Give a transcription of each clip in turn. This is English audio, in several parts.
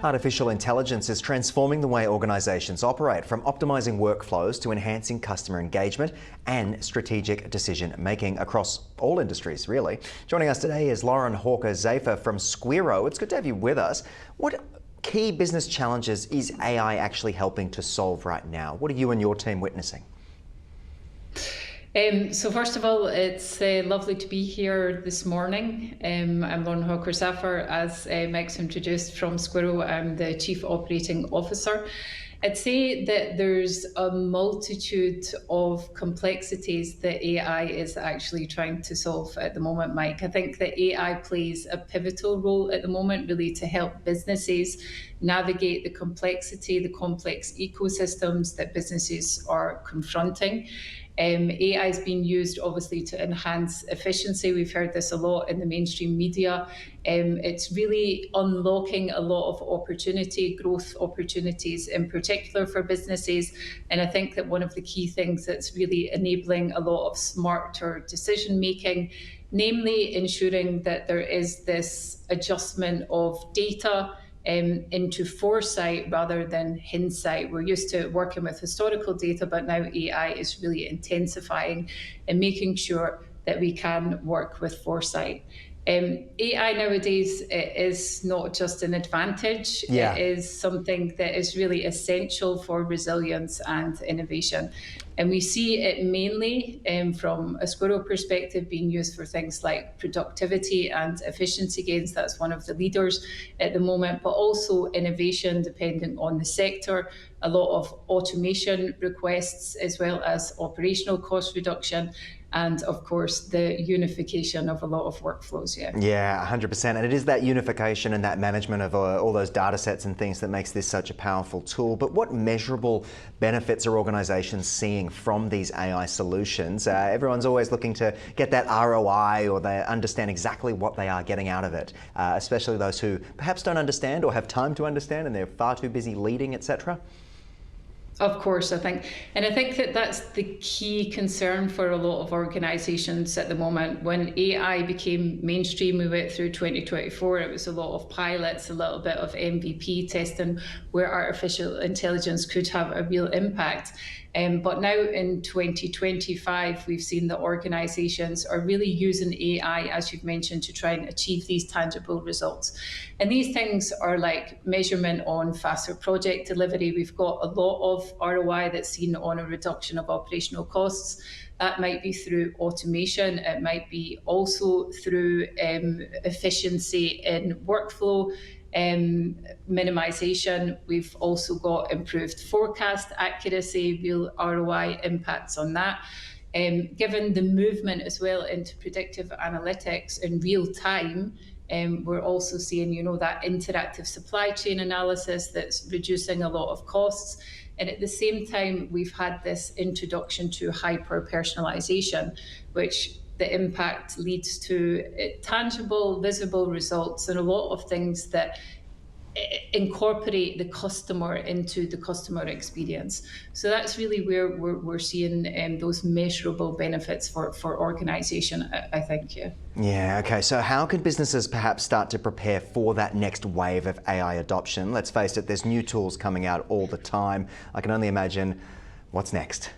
Artificial intelligence is transforming the way organisations operate, from optimising workflows to enhancing customer engagement and strategic decision making across all industries, really. Joining us today is Hawker Zafer from Squirro. It's good to have you with us. What key business challenges is AI actually helping to solve right now? What are you and your team witnessing? So first of all, it's lovely to be here this morning. I'm Hawker Zafer, as Mike's introduced, from Squirro. I'm the Chief Operating Officer. I'd say that there's a multitude of complexities that AI is actually trying to solve at the moment, Mike. I think that AI plays a pivotal role at the moment, really, to help businesses navigate the complexity, the complex ecosystems that businesses are confronting. AI is being used, obviously, to enhance efficiency. We've heard this a lot in the mainstream media. It's really unlocking a lot of opportunity, growth opportunities in particular for businesses. And I think that one of the key things that's really enabling a lot of smarter decision making, namely ensuring that there is this adjustment of data into foresight rather than hindsight. We're used to working with historical data, but now AI is really intensifying and making sure that we can work with foresight. AI nowadays is not just an advantage, It is something that is really essential for resilience and innovation. And we see it mainly from a Squirro perspective being used for things like productivity and efficiency gains. That's one of the leaders at the moment, but also innovation depending on the sector, a lot of automation requests, as well as operational cost reduction, and of course the unification of a lot of workflows. Yeah, 100%. And it is that unification and that management of all those data sets and things that makes this such a powerful tool. But what measurable benefits are organisations seeing from these AI solutions? Everyone's always looking to get that ROI, or they understand exactly what they are getting out of it, especially those who perhaps don't understand or have time to understand and they're far too busy leading, etc. Of course, I think that that's the key concern for a lot of organisations at the moment. When AI became mainstream, we went through 2024, it was a lot of pilots, a little bit of MVP testing where artificial intelligence could have a real impact. But now in 2025, we've seen that organisations are really using AI, as you've mentioned, to try and achieve these tangible results. And these things are like measurement on faster project delivery. We've got a lot of ROI that's seen on a reduction of operational costs. That might be through automation. It might be also through efficiency in workflow. Minimization. We've also got improved forecast accuracy, real ROI impacts on that. Given the movement as well into predictive analytics in real time, we're also seeing, that interactive supply chain analysis that's reducing a lot of costs. And at the same time, we've had this introduction to hyper-personalization, which the impact leads to tangible, visible results and a lot of things that incorporate the customer into the customer experience. So that's really where we're seeing those measurable benefits for organisation, I think. Yeah, okay. So how could businesses perhaps start to prepare for that next wave of AI adoption? Let's face it, there's new tools coming out all the time. I can only imagine what's next.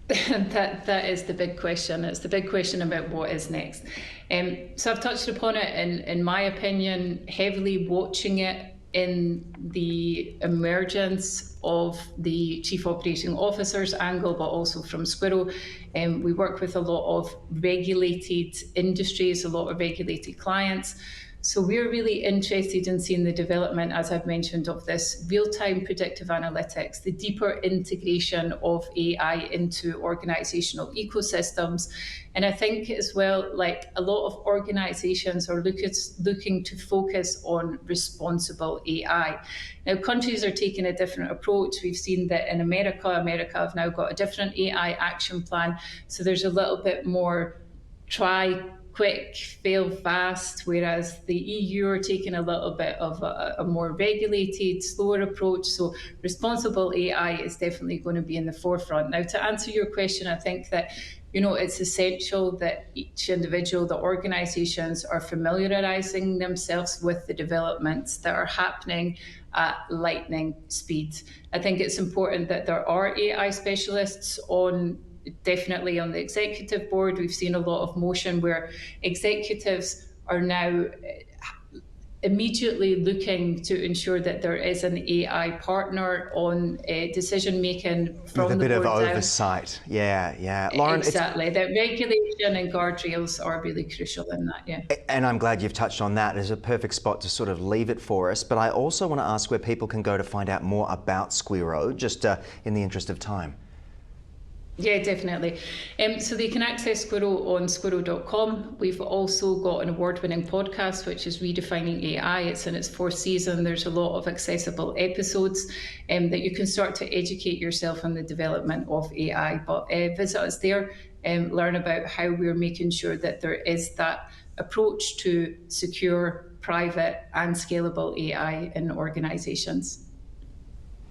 That is the big question. It's the big question about what is next. So I've touched upon it, in my opinion, heavily watching it in the emergence of the Chief Operating Officer's angle, but also from Squirro. We work with a lot of regulated industries, a lot of regulated clients. So we're really interested in seeing the development, as I've mentioned, of this real-time predictive analytics, the deeper integration of AI into organizational ecosystems. And I think as well, like a lot of organizations are looking to focus on responsible AI. Now, countries are taking a different approach. We've seen that in America have now got a different AI action plan. So there's a little bit more try quick, fail fast, whereas the EU are taking a little bit of a more regulated, slower approach. So responsible AI is definitely going to be in the forefront. Now, to answer your question, I think that It's essential that each individual, the organisations, are familiarising themselves with the developments that are happening at lightning speed. I think it's important that there are AI specialists definitely on the executive board. We've seen a lot of motion where executives are now immediately looking to ensure that there is an AI partner on decision making from with a the bit of board down. oversight. Yeah. Lauren, Exactly. That regulation and guardrails are really crucial in that, yeah. And I'm glad you've touched on that. It's a perfect spot to sort of leave it for us. But I also want to ask where people can go to find out more about Squirro, just in the interest of time. Yeah, definitely. So they can access Squirro on squirro.com. We've also got an award-winning podcast, which is Redefining AI. It's in its 4th season. There's a lot of accessible episodes that you can start to educate yourself on the development of AI. But visit us there and learn about how we're making sure that there is that approach to secure, private and scalable AI in organisations.